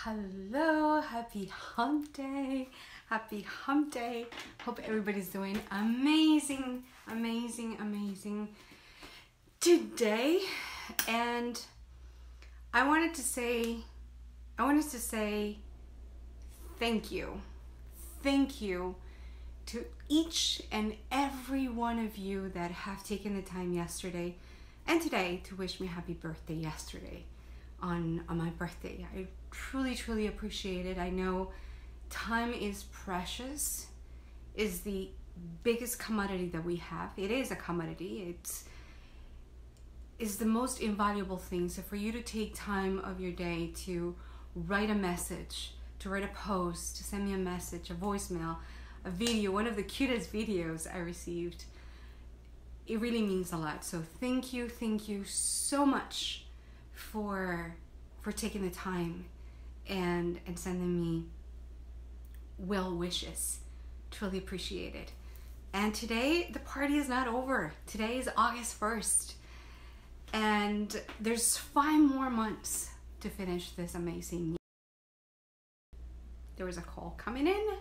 Hello, happy hump day. Happy hump day. Hope everybody's doing amazing today. And I wanted to say thank you. Thank you to each and every one of you that have taken the time yesterday and today to wish me happy birthday yesterday on my birthday. I truly appreciate it. I know time is precious, is the biggest commodity that we have. It is a commodity. It's the most invaluable thing. So for you to take time of your day to write a message, to write a post, to send me a message, a voicemail, a video, one of the cutest videos I received, it really means a lot. So thank you so much for taking the time and sending me well wishes. Truly appreciate it. And today the party is not over. Today is August 1st and there's 5 more months to finish this amazing year. There was a call coming in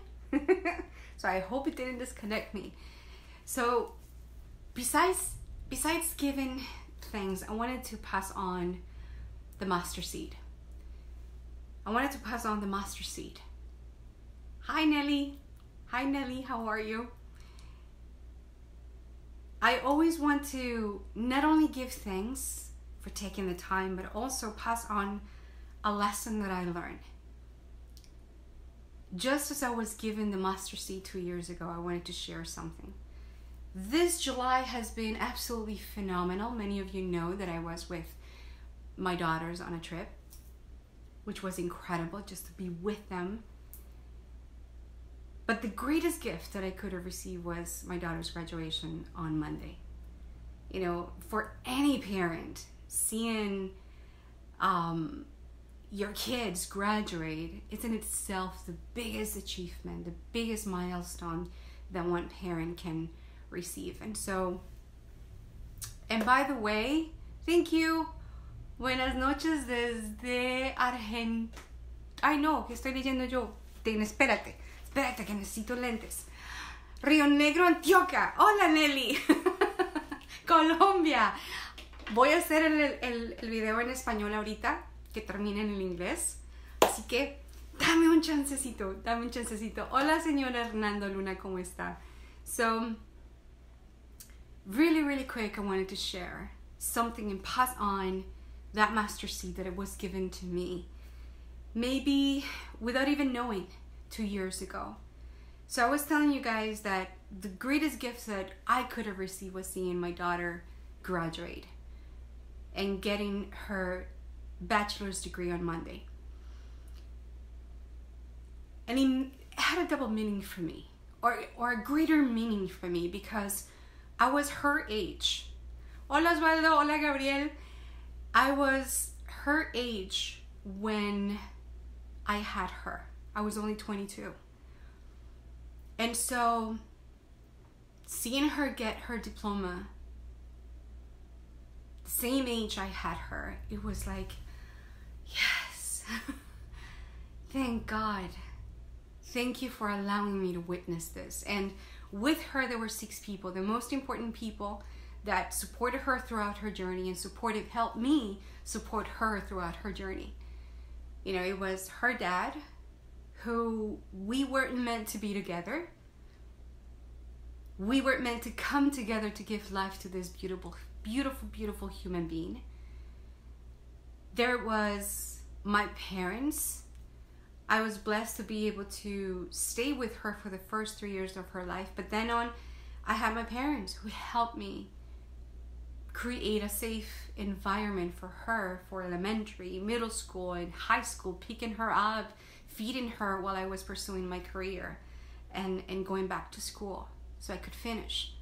so I hope it didn't disconnect me. So besides giving thanks, I wanted to pass on the mustard seed. Hi Nelly. Hi Nelly, how are you? I always want to not only give thanks for taking the time, but also pass on a lesson that I learned. Just as I was given the mustard seed 2 years ago, I wanted to share something. This July has been absolutely phenomenal. Many of you know that I was with my daughters on a trip, which was incredible just to be with them. But the greatest gift that I could have received was my daughter's graduation on Monday. You know, for any parent, seeing your kids graduate, it's in itself the biggest achievement, the biggest milestone that one parent can receive. And by the way, thank you. Buenas noches desde Argentina. Ay no, que estoy leyendo yo. Espérate que necesito lentes. Río Negro, Antioquia. Hola Nelly. Colombia. Voy a hacer el video en español ahorita, que termine en el inglés. Así que dame un chancecito. Hola señora Hernando Luna, ¿cómo está? So, really quick, I wanted to share something and pass on that master seed that it was given to me, maybe without even knowing 2 years ago. So I was telling you guys that the greatest gift that I could have received was seeing my daughter graduate and getting her bachelor's degree on Monday. And it had a double meaning for me, or a greater meaning for me, because I was her age. Hola Osvaldo, hola Gabriel. I was her age when I had her. I was only 22. And so seeing her get her diploma, the same age I had her, it was like, yes, thank God. Thank you for allowing me to witness this. And with her, there were 6 people, the most important people that supported her throughout her journey and helped me support her throughout her journey. You know, it was her dad, who we weren't meant to be together. We weren't meant to come together to give life to this beautiful human being. There was my parents. I was blessed to be able to stay with her for the first 3 years of her life, but then on, I had my parents who helped me create a safe environment for her, for elementary, middle school, and high school, picking her up, feeding her while I was pursuing my career and going back to school so I could finish.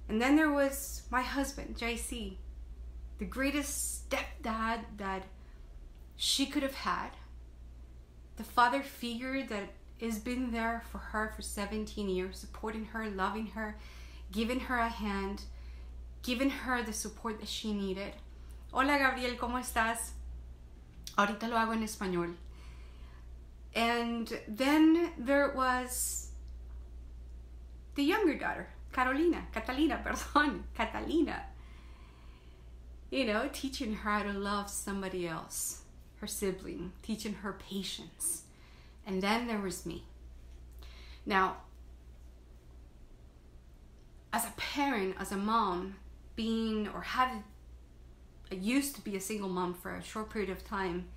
And then there was my husband, JC, the greatest stepdad that she could have had, the father figure that has been there for her for 17 years, supporting her, loving her, giving her a hand, giving her the support that she needed. Hola Gabriel, ¿cómo estás? Ahorita lo hago en español. And then there was the younger daughter, Catalina, you know, teaching her how to love somebody else, her sibling, teaching her patience. And then there was me. Now, as a parent, as a mom, I used to be a single mom for a short period of time,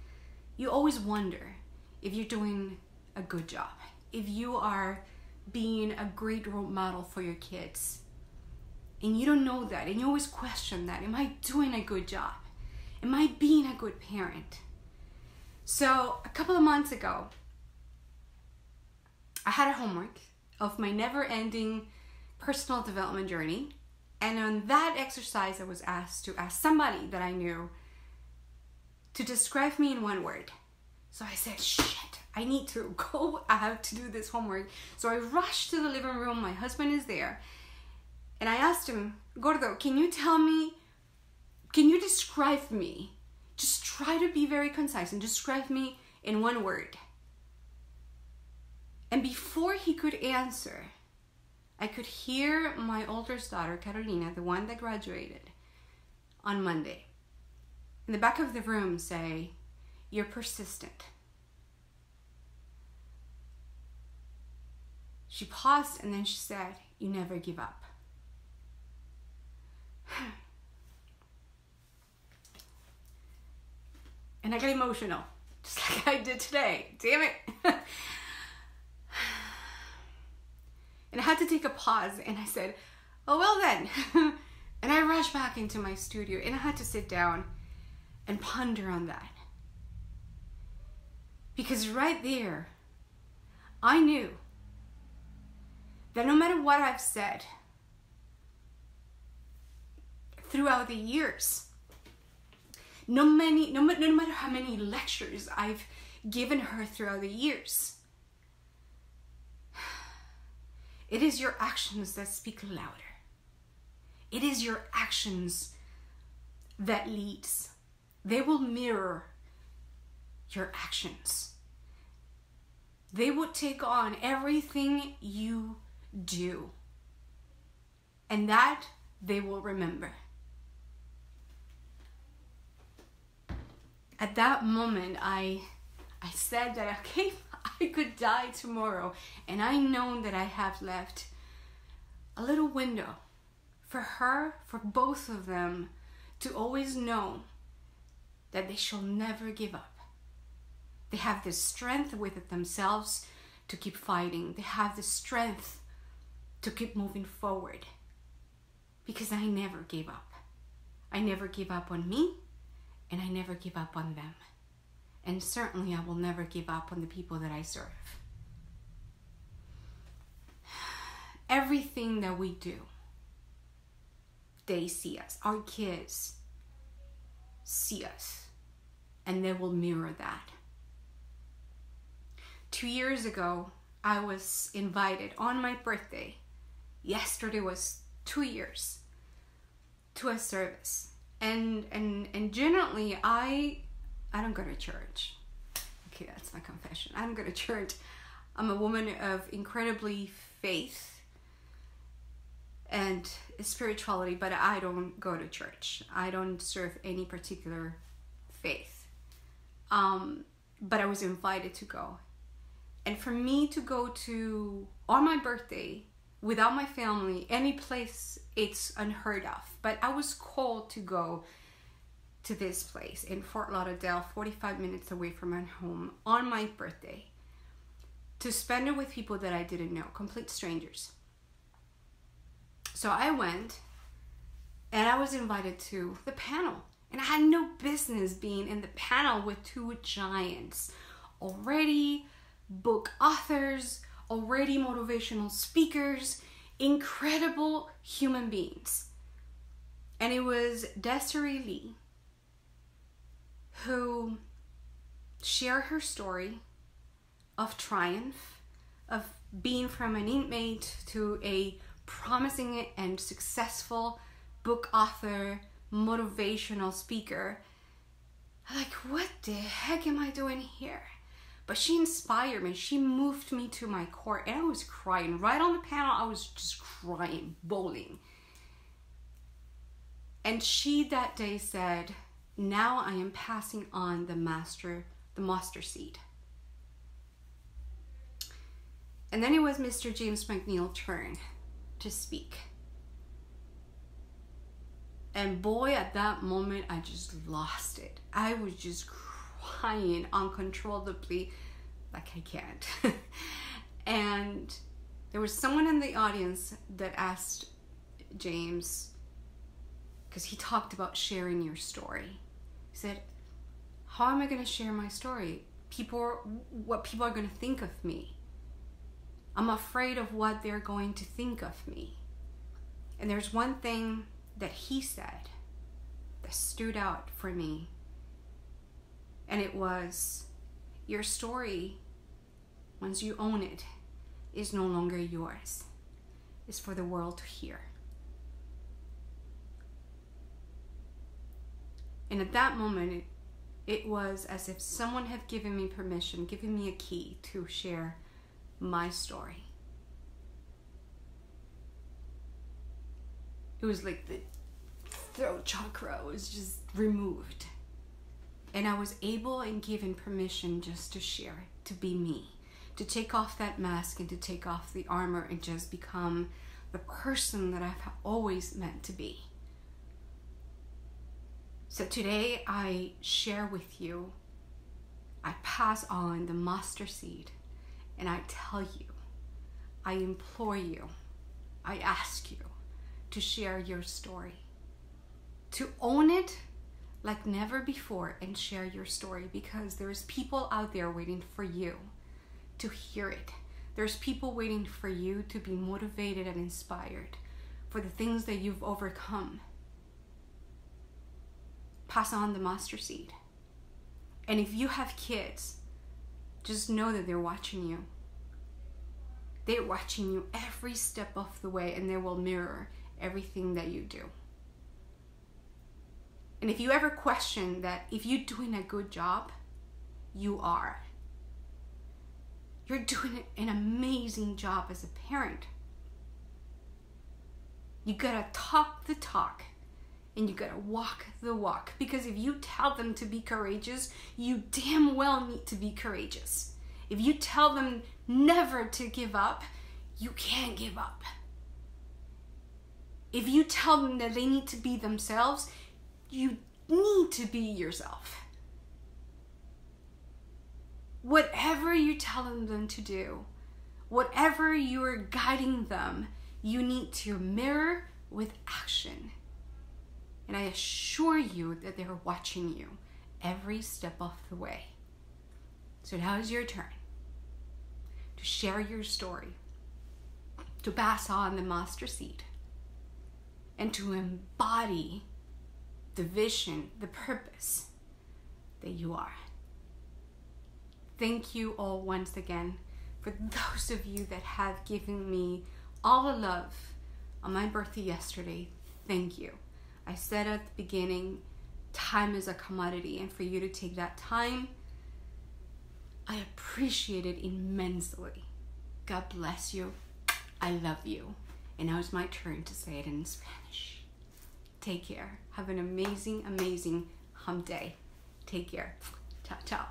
you always wonder if you're doing a good job, if you are being a great role model for your kids. And you don't know that, and you always question that. Am I doing a good job? Am I being a good parent? So a couple of months ago, I had a homework of my never-ending personal development journey. And on that exercise, I was asked to ask somebody that I knew to describe me in one word. So I said, shit, I need to go. I have to do this homework. So I rushed to the living room. My husband is there. And I asked him, Gordo, can you describe me? Just try to be very concise and describe me in one word. And before he could answer, I could hear my oldest daughter, Carolina, the one that graduated on Monday, in the back of the room say, you're persistent. She paused and then she said, you never give up. And I got emotional, just like I did today. Damn it. And I had to take a pause and I said, oh, well then. And I rushed back into my studio and I had to sit down and ponder on that. Because right there, I knew that no matter what I've said throughout the years, no matter how many lectures I've given her throughout the years, it is your actions that speak louder. It is your actions that leads. They will mirror your actions. They will take on everything you do. And that they will remember. At that moment, I said that, okay, I could die tomorrow. And I know that I have left a little window for her, for both of them, to always know that they shall never give up. They have the strength within themselves to keep fighting. They have the strength to keep moving forward. Because I never gave up. I never give up on me, and I never give up on them. And certainly I will never give up on the people that I serve. Everything that we do, they see us. Our kids see us, and they will mirror that. 2 years ago, I was invited on my birthday. Yesterday was 2 years to a service. And generally, I don't go to church. Okay, that's my confession. I don't go to church. I'm a woman of incredibly faith and spirituality, but I don't go to church. I don't serve any particular faith. But I was invited to go. And for me to go to, on my birthday, without my family, any place, it's unheard of. But I was called to go to this place in Fort Lauderdale, 45 minutes away from my home, on my birthday, to spend it with people that I didn't know, complete strangers. So I went, and I was invited to the panel. And I had no business being in the panel with two giants, already book authors, already motivational speakers, incredible human beings. And it was Desiree Lee who shared her story of triumph, of being from an inmate to a promising and successful book author, motivational speaker. Like, what the heck am I doing here? But she inspired me. She moved me to my core. And I was crying. Right on the panel, I was just crying, bawling. And she that day said, now I am passing on the master seed. And then it was Mr. James McNeil's turn to speak. And boy, at that moment, I just lost it. I was just crying uncontrollably, like I can't. And there was someone in the audience that asked James, because he talked about sharing your story. He said, how am I going to share my story? What people are going to think of me. I'm afraid of what they're going to think of me. And there's one thing that he said that stood out for me. And it was, your story, once you own it, is no longer yours. It's for the world to hear. And at that moment, it was as if someone had given me permission, given me a key to share my story. It was like the throat chakra was just removed. And I was able and given permission just to share, to be me, to take off that mask and to take off the armor and just become the person that I've always meant to be. So today I share with you, I pass on the master seed, and I tell you, I implore you, I ask you to share your story, to own it like never before and share your story, because there's people out there waiting for you to hear it. There's people waiting for you to be motivated and inspired for the things that you've overcome. Pass on the master seed. And if you have kids, just know that they're watching you. They're watching you every step of the way, and they will mirror everything that you do. And if you ever question that if you're doing a good job, you are. You're doing an amazing job as a parent. You gotta talk the talk and you gotta walk the walk. Because if you tell them to be courageous, you damn well need to be courageous. If you tell them never to give up, you can't give up. If you tell them that they need to be themselves, you need to be yourself. Whatever you're telling them to do, whatever you're guiding them, you need to mirror with action. And I assure you that they're watching you every step of the way. So now is your turn to share your story, to pass on the master seed, and to embody the vision, the purpose that you are. Thank you all once again for those of you that have given me all the love on my birthday yesterday. Thank you. I said at the beginning, time is a commodity, and for you to take that time, I appreciate it immensely. God bless you. I love you. And now it's my turn to say it in Spanish. Take care. Have an amazing, amazing hump day. Take care. Ciao, ciao.